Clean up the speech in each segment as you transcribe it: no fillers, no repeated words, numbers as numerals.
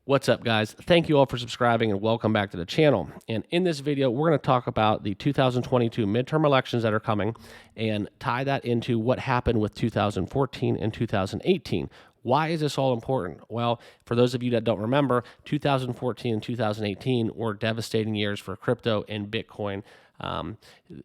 What's up, guys? Thank you all for subscribing and welcome back to the channel. And in this video, we're going to talk about the 2022 midterm elections that are coming and tie that into what happened with 2014 and 2018. Why is this all important? Well, for those of you that don't remember, 2014 and 2018 were devastating years for crypto and Bitcoin.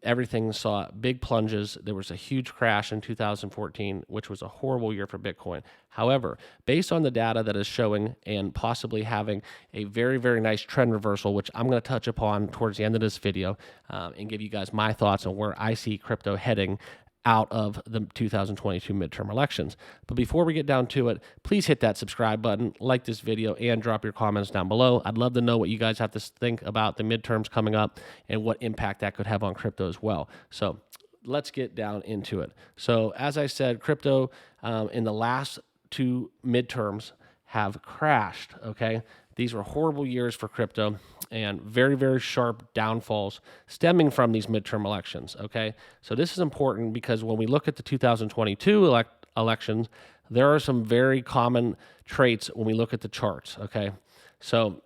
Everything saw big plunges. There was a huge crash in 2014, which was a horrible year for Bitcoin. However, based on the data that is showing and possibly having a very, very nice trend reversal, which I'm going to touch upon towards the end of this video and give you guys my thoughts on where I see crypto heading out of the 2022 midterm elections. But before we get down to it, please hit that subscribe button, like this video, and drop your comments down below. I'd love to know what you guys have to think about the midterms coming up and what impact that could have on crypto as well. So let's get down into it. So as I said, crypto in the last two midterms have crashed, okay? These were horrible years for crypto and very, very sharp downfalls stemming from these midterm elections, okay? So this is important because when we look at the 2022 elections, there are some very common traits when we look at the charts, okay? So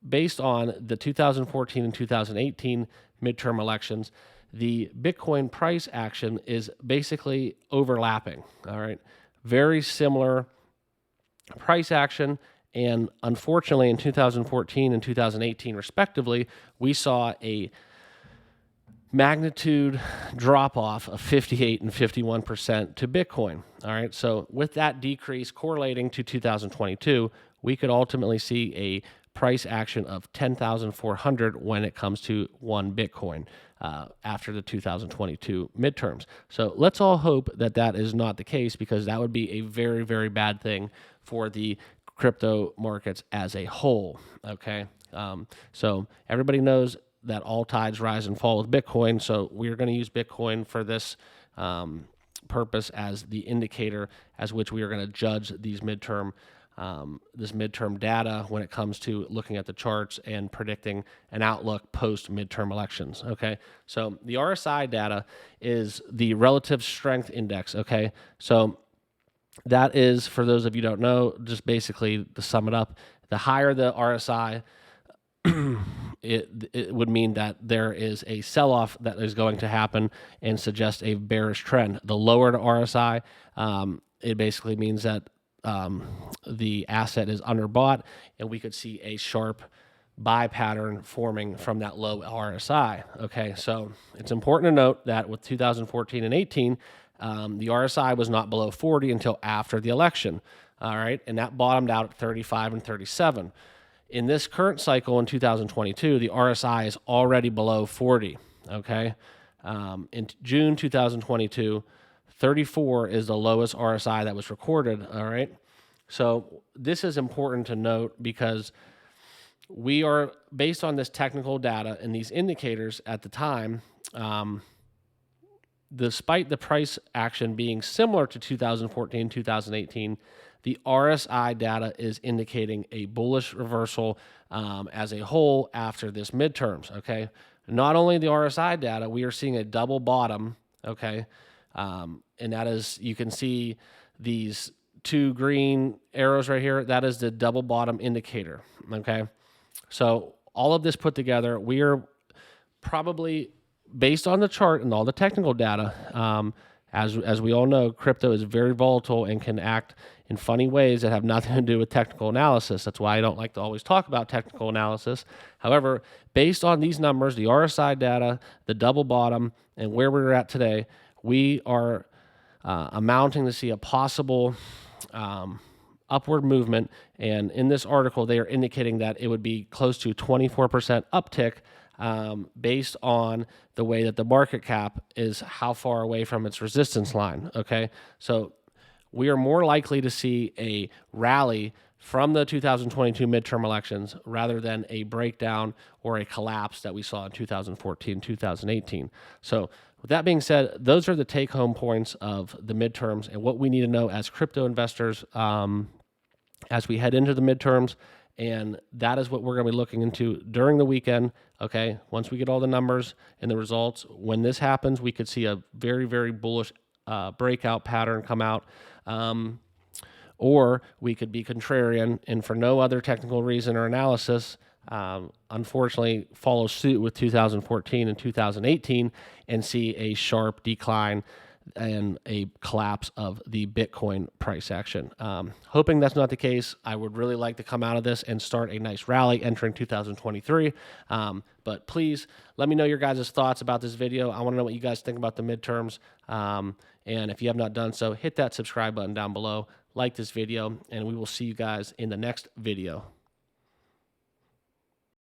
based on the 2014 and 2018 midterm elections, the Bitcoin price action is basically overlapping, all right? Very similar price action. And unfortunately, in 2014 and 2018, respectively, we saw a magnitude drop-off of 58 and 51% to Bitcoin. All right, so with that decrease correlating to 2022, we could ultimately see a price action of 10,400 when it comes to one Bitcoin after the 2022 midterms. So let's all hope that that is not the case, because that would be a very, very bad thing for the crypto markets as a whole, okay? So everybody knows that all tides rise and fall with Bitcoin, so we're going to use Bitcoin for this purpose as the indicator as which we are going to judge these midterm data when it comes to looking at the charts and predicting an outlook post-midterm elections, okay? So the RSI data is the relative strength index, okay? So that is, for those of you who don't know, just basically to sum it up, the higher the RSI, it would mean that there is a sell-off that is going to happen and suggest a bearish trend. The lower the RSI, it basically means that the asset is underbought, and we could see a sharp buy pattern forming from that low RSI. Okay, so it's important to note that with 2014 and 18, the RSI was not below 40 until after the election, all right? And that bottomed out at 35 and 37. In this current cycle in 2022, the RSI is already below 40, okay? In June 2022, 34 is the lowest RSI that was recorded, all right? So this is important to note because we are, based on this technical data and these indicators at the time, despite the price action being similar to 2014, 2018, the RSI data is indicating a bullish reversal as a whole after this midterms, okay? Not only the RSI data, we are seeing a double bottom, okay? And that is, you can see these two green arrows right here. That is the double bottom indicator, okay? So all of this put together, we are probably, based on the chart and all the technical data, as we all know, crypto is very volatile and can act in funny ways that have nothing to do with technical analysis. That's why I don't like to always talk about technical analysis. However, based on these numbers, the RSI data, the double bottom, and where we're at today, we are amounting to see a possible upward movement. And in this article, they are indicating that it would be close to 24% uptick based on the way that the market cap is how far away from its resistance line, okay? So we are more likely to see a rally from the 2022 midterm elections rather than a breakdown or a collapse that we saw in 2014, 2018. So with that being said, those are the take-home points of the midterms and what we need to know as crypto investors as we head into the midterms. And that is what we're going to be looking into during the weekend, okay? Once we get all the numbers and the results, when this happens, we could see a very, very bullish breakout pattern come out. or we could be contrarian and for no other technical reason or analysis, unfortunately follow suit with 2014 and 2018 and see a sharp decline and a collapse of the Bitcoin price action. Hoping that's not the case. I would really like to come out of this and start a nice rally entering 2023. But please let me know your guys' thoughts about this video. I want to know what you guys think about the midterms. And if you have not done so, hit that subscribe button down below, like this video, and we will see you guys in the next video.